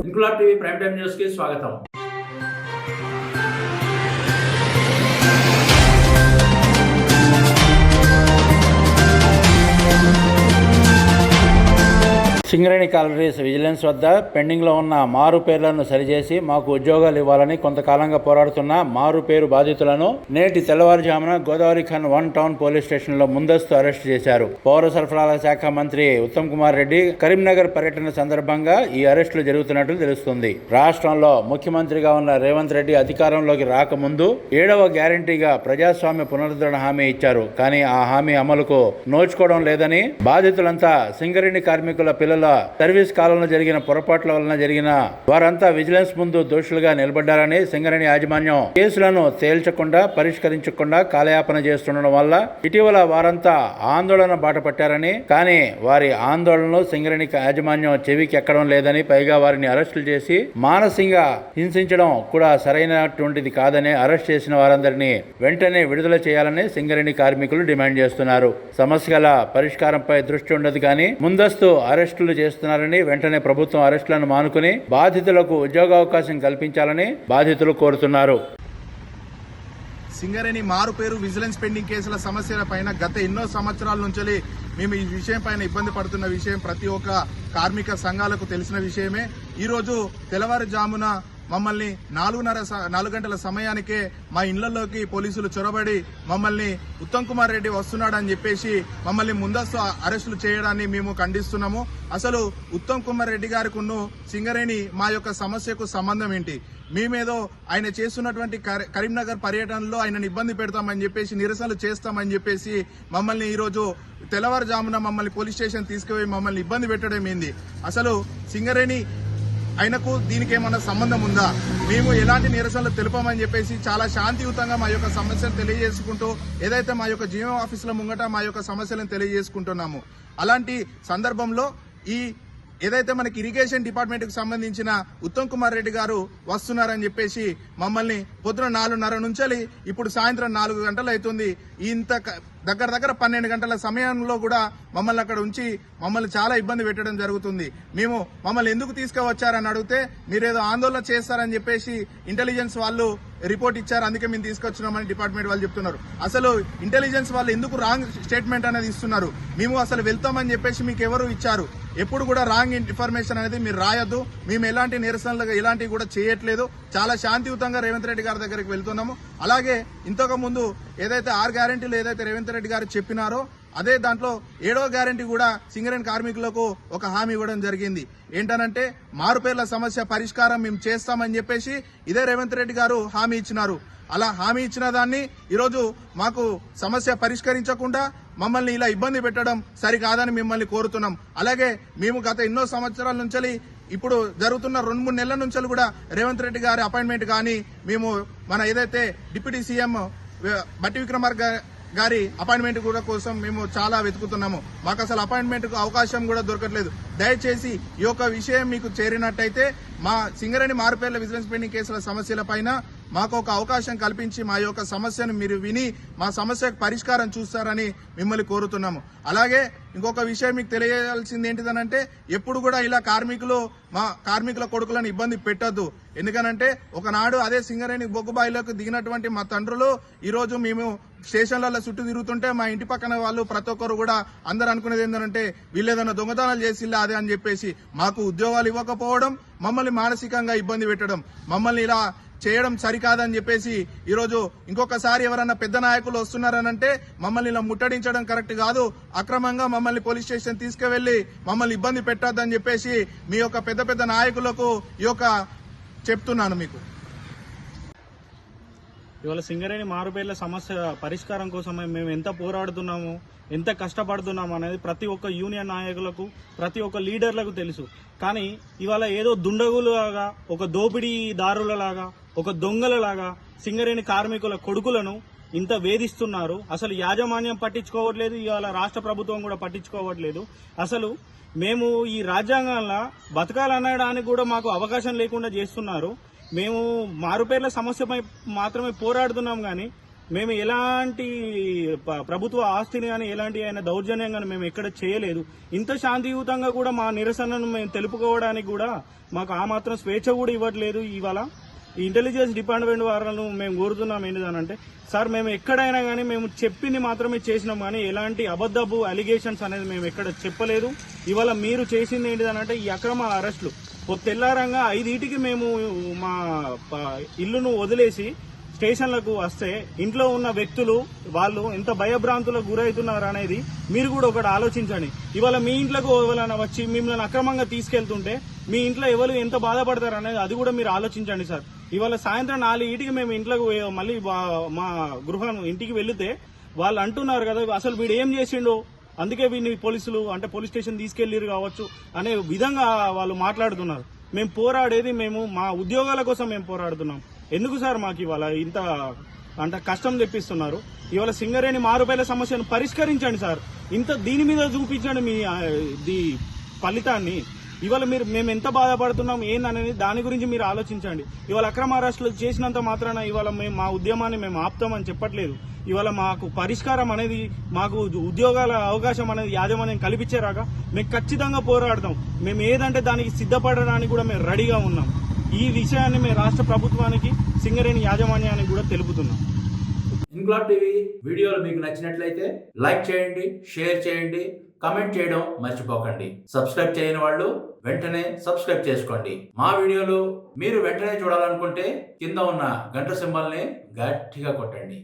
Inquilab TV prime time news కి స్వాగతం. Singareni collieries vigilance వద్ద పెండింగ్లో ఉన్న మారు పేర్లను సరిచేసి మాకు ఉద్యోగాలు ఇవ్వాలని కొంతకాలంగా పోరాడుతున్న మారు పేరు బాధితులను నేటి తెల్లవారుజామున గోదావరి ఖన్ 1 టౌన్ పోలీస్ స్టేషన్లో ముందస్తు అరెస్టు చేశారు. పౌర సరఫరాల శాఖ మంత్రి ఉత్తమ్ కుమార్ రెడ్డి కరీంనగర్ పర్యటన సందర్భంగా ఈ అరెస్టులు జరుగుతున్నట్లు తెలుస్తుంది. రాష్ట్రంలో ముఖ్యమంత్రిగా ఉన్న రేవంత్ రెడ్డి అధికారంలోకి రాకముందు 7వ గ్యారంటీగా ప్రజాస్వామ్య పునరుద్ధరణ హామీ ఇచ్చారు. కానీ ఆ హామీ అమలుకు నోచుకోవడం లేదని బాధితులంతా సింగరేణి కార్మికుల పిల్లల సర్వీస్ కాలంలో జరిగిన పొరపాట్ల వలన జరిగిన వారంతా విజిలెన్స్ ముందు దోషులుగా నిలబడ్డారని, సింగరేణి యాజమాన్యం కేసులను తేల్చకుండా పరిష్కరించకుండా కాలయాపన చేస్తుండడం వల్ల ఇటీవల వారంతా ఆందోళన బాట పట్టారని, కానీ వారి ఆందోళనలు సింగరేణి యాజమాన్యం చెవికి ఎక్కడం లేదని, పైగా వారిని అరెస్టులు చేసి మానసికంగా హింసించడం కూడా సరైనటువంటిది కాదని, అరెస్ట్ చేసిన వారందరినీ వెంటనే విడుదల చేయాలని సింగరేణి కార్మికులు డిమాండ్ చేస్తున్నారు. సమస్యల పరిష్కారంపై దృష్టి ఉండదు కానీ ముందస్తు అరెస్టులు చేస్తున్నారని, వెంటనే ప్రభుత్వం అరెస్టులను మానుకుని బాధితులకు ఉద్యోగావకాశం కల్పించాలని బాధితులు కోరుతున్నారు. సింగరేణి మారు పేరు విజిలెన్స్ పెండింగ్ కేసుల సమస్యల పైన గత ఎన్నో సంవత్సరాల నుంచి మేము ఈ విషయం పైన ఇబ్బంది పడుతున్న విషయం ప్రతి ఒక్క కార్మిక సంఘాలకు తెలిసిన విషయమే. ఈరోజు తెల్లవారుజామున మమ్మల్ని 4 గంటల సమయానికే మా ఇళ్లలోకి పోలీసులు చొరబడి మమ్మల్ని ఉత్తమ్ కుమార్ రెడ్డి వస్తున్నాడని చెప్పేసి మమ్మల్ని ముందస్తు అరెస్టులు చేయడాన్ని మేము ఖండిస్తున్నాము. అసలు ఉత్తమ్ కుమార్ రెడ్డి గారికి సింగరేణి మా యొక్క సమస్యకు సంబంధం ఏంటి? మేమేదో ఆయన చేస్తున్నటువంటి కరీంనగర్ పర్యటనలో ఆయనను ఇబ్బంది పెడతామని చెప్పేసి, నిరసనలు చేస్తామని చెప్పేసి మమ్మల్ని ఈరోజు తెల్లవారుజామున మమ్మల్ని పోలీస్ స్టేషన్ తీసుకుపోయి మమ్మల్ని ఇబ్బంది పెట్టడం ఏంది? అసలు సింగరేణి ఆయనకు దీనికి ఏమన్నా సంబంధం ఉందా? మేము ఎలాంటి నిరసనలు తెలుపమని చెప్పేసి చాలా శాంతియుతంగా మా యొక్క సమస్యలు తెలియజేసుకుంటూ ఏదైతే మా యొక్క జీవో ఆఫీసుల ముంగట మా యొక్క సమస్యలను తెలియజేసుకుంటున్నాము. అలాంటి సందర్భంలో ఏదైతే మనకి ఇరిగేషన్ డిపార్ట్మెంట్ కు సంబంధించిన ఉత్తమ్ కుమార్ రెడ్డి గారు వస్తున్నారని చెప్పేసి మమ్మల్ని పొద్దున 4:30 నుంచి ఇప్పుడు సాయంత్రం 4 గంటలు అవుతుంది. ఇంత దగ్గర 12 గంటల సమయంలో కూడా మమ్మల్ని అక్కడ ఉంచి మమ్మల్ని చాలా ఇబ్బంది పెట్టడం జరుగుతుంది. మమ్మల్ని ఎందుకు తీసుకువచ్చారని అడిగితే మీరేదో ఆందోళన చేస్తారని చెప్పేసి ఇంటెలిజెన్స్ వాళ్ళు రిపోర్ట్ ఇచ్చారు, అందుకే మేము తీసుకొచ్చినామని డిపార్ట్మెంట్ వాళ్ళు చెప్తున్నారు. అసలు ఇంటెలిజెన్స్ వాళ్ళు ఎందుకు రాంగ్ స్టేట్మెంట్ అనేది ఇస్తున్నారు? మేము అసలు వెళ్తామని చెప్పేసి మీకు ఎవరు ఇచ్చారు? ఎప్పుడు కూడా రాంగ్ ఇన్ఫర్మేషన్ అనేది మీరు రాయొద్దు. మేము ఎలాంటి నిరసనలు ఇలాంటివి కూడా చేయట్లేదు. చాలా శాంతియుతంగా రేవంత్ రెడ్డి గారి దగ్గరికి వెళ్తున్నాము. అలాగే ఇంతకు ముందు ఏదైతే 6 గ్యారెంటీలు ఏదైతే రేవంత్ రెడ్డి గారు చెప్పినారో అదే దాంట్లో 7వ గ్యారెంటీ కూడా సింగరేణి కార్మికులకు ఒక హామీ ఇవ్వడం జరిగింది. ఏంటనంటే మారుపేర్ల సమస్య పరిష్కారం మేము చేస్తామని చెప్పేసి ఇదే రేవంత్ రెడ్డి గారు హామీ ఇచ్చినారు. అలా హామీ ఇచ్చిన దాన్ని ఈరోజు మాకు సమస్య పరిష్కరించకుండా మమ్మల్ని ఇలా ఇబ్బంది పెట్టడం సరికాదని మిమ్మల్ని కోరుతున్నాం. అలాగే మేము గత ఎన్నో సంవత్సరాల నుంచి ఇప్పుడు జరుగుతున్న 2-3 నెలల నుంచి కూడా రేవంత్ రెడ్డి గారి అపాయింట్మెంట్ కానీ మేము మన ఏదైతే డిప్యూటీ సీఎం బట్టి విక్రమార్క గారి అపాయింట్మెంట్ కూడా కోసం మేము చాలా వెతుకుతున్నాము. మాకు అసలు అపాయింట్మెంట్ కు అవకాశం కూడా దొరకట్లేదు. దయచేసి ఈ యొక్క విషయం మీకు చేరినట్టయితే మా సింగరేణి మారుపేర్ల విజిలెన్స్ పెండింగ్ కేసుల సమస్యల పైన మాకు ఒక అవకాశం కల్పించి మా యొక్క సమస్యను మీరు విని మా సమస్యకు పరిష్కారం చూస్తారని మిమ్మల్ని కోరుతున్నాము. అలాగే ఇంకొక విషయం మీకు తెలియజేయాల్సింది ఏంటిదనంటే ఎప్పుడు కూడా ఇలా మా కార్మికుల కొడుకులను ఇబ్బంది పెట్టొద్దు. ఎందుకనంటే ఒకనాడు అదే సింగరేణి బొగ్గుబాయిలకు దిగినటువంటి మా తండ్రులు ఈరోజు మేము స్టేషన్లలో చుట్టూ తిరుగుతుంటే మా ఇంటి పక్కన వాళ్ళు ప్రతి ఒక్కరు కూడా అందరు అనుకునేది ఏంటంటే వీళ్ళేదన్నా దొంగతనాలు చేసిల్లా అదే అని చెప్పేసి మాకు ఉద్యోగాలు ఇవ్వకపోవడం, మమ్మల్ని మానసికంగా ఇబ్బంది పెట్టడం, మమ్మల్ని ఇలా చేయడం సరికాదని చెప్పేసి ఈరోజు ఇంకొకసారి ఎవరన్నా పెద్ద నాయకులు వస్తున్నారనంటే మమ్మల్ని ఇలా ముట్టడించడం కరెక్ట్ కాదు. అక్రమంగా మమ్మల్ని పోలీస్ స్టేషన్ తీసుకువెళ్లి మమ్మల్ని ఇబ్బంది పెట్టొద్దని చెప్పేసి మీ యొక్క పెద్ద నాయకులకు చెప్తున్నాను. మీకు ఇవాళ సింగరేణి మారుపేర్ల సమస్య పరిష్కారం కోసం మేము ఎంత పోరాడుతున్నాము, ఎంత కష్టపడుతున్నాము అనేది ప్రతి ఒక్క యూనియన్ నాయకులకు, ప్రతి ఒక్క లీడర్లకు తెలుసు. కానీ ఇవాళ ఏదో దుండగులాగా, ఒక దోపిడీదారులలాగా, ఒక దొంగలలాగా సింగరేణి కార్మికుల కొడుకులను ఇంత వేధిస్తున్నారు. అసలు యాజమాన్యం పట్టించుకోవట్లేదు, ఇవాళ రాష్ట్ర ప్రభుత్వం కూడా పట్టించుకోవట్లేదు. అసలు మేము ఈ రాజ్యాంగంలో బతకాలనడానికి కూడా మాకు అవకాశం లేకుండా చేస్తున్నారు. మేము మారుపేర్ల సమస్యపై మాత్రమే పోరాడుతున్నాం కానీ మేము ఎలాంటి ప్రభుత్వ ఆస్తిని కానీ ఎలాంటి అయినా దౌర్జన్యం కానీ మేము ఎక్కడ చేయలేదు. ఇంత శాంతియుతంగా కూడా మా నిరసనను మేము తెలుపుకోవడానికి కూడా మాకు ఆ మాత్రం స్వేచ్ఛ కూడా ఇవ్వట్లేదు. ఇవాళ ఈ ఇంటెలిజెన్స్ డిపార్ట్మెంట్ వారిని మేము కోరుతున్నాం ఏంటిదనంటే, సార్ మేము ఎక్కడైనా కానీ మేము చెప్పింది మాత్రమే చేసినాం కానీ ఎలాంటి అబద్ధపు అలిగేషన్స్ అనేది మేము ఎక్కడ చెప్పలేదు. ఇవాళ మీరు చేసింది ఏంటిదనంటే ఈ అక్రమ అరెస్టులు. తెల్లారంగా 5ంటికి మేము మా ఇల్లును వదిలేసి స్టేషన్లకు వస్తే ఇంట్లో ఉన్న వ్యక్తులు వాళ్ళు ఎంత భయభ్రాంతులకు గురవుతున్నారు అనేది మీరు కూడా ఒకటి ఆలోచించండి. ఇవాళ మీ ఇంట్లోకి ఎవరైనా వచ్చి మిమ్మల్ని అక్రమంగా తీసుకెళ్తుంటే మీ ఇంట్లో ఎవరు ఎంత బాధపడతారు అనేది అది కూడా మీరు ఆలోచించండి సార్. ఇవాళ సాయంత్రం 4ంటికి మేము ఇంట్లోకి మళ్ళీ మా గృహం ఇంటికి వెళితే వాళ్ళు అంటున్నారు కదా అసలు వీడు ఏం చేసిండో అందుకే వీడిని పోలీసులు అంటే పోలీస్ స్టేషన్ తీసుకెళ్లిరు కావచ్చు అనే విధంగా వాళ్ళు మాట్లాడుతున్నారు. మేము పోరాడేది మేము మా ఉద్యోగాల కోసం మేము పోరాడుతున్నాం. ఎందుకు సార్ మాకు ఇవాళ ఇంత అంటే కష్టం తెప్పిస్తున్నారు? ఇవాళ సింగరేణి మారుపేర్ల సమస్యను పరిష్కరించండి సార్. ఇంత దీని మీద చూపించండి మీ ఫలితాన్ని. ఇవాళ మేము ఎంత బాధపడుతున్నాం ఏందనేది దాని గురించి మీరు ఆలోచించండి. ఇవాళ అక్రమ అరెస్టులు చేసినంత మాత్రాన ఇవాళ మేము మా ఉద్యమాన్ని మేము ఆపుతామని చెప్పట్లేదు. ఇవాళ మాకు పరిష్కారం అనేది మాకు ఉద్యోగాల అవకాశం అనేది యాజమాన్యం కల్పించేరాక మేము ఖచ్చితంగా పోరాడతాం. మేము ఏదంటే దానికి సిద్ధపడడానికి కూడా మేము రెడీగా ఉన్నాం. ఈ విషయాన్ని మేము రాష్ట్ర ప్రభుత్వానికి సింగరేణి యాజమాన్యానికి కూడా తెలుపుతున్నాం. ఇన్క్లాబ్ టీవీ వీడియోలు మీకు నచ్చినట్లయితే లైక్ చేయండి, షేర్ చేయండి, కమెంట్ చేయడం మర్చిపోకండి. సబ్స్క్రైబ్ చేయని వాళ్ళు వెంటనే సబ్స్క్రైబ్ చేసుకోండి. మా వీడియోలు మీరు వెంటనే చూడాలనుకుంటే కింద ఉన్న గంట సింబల్ని గట్టిగా కొట్టండి.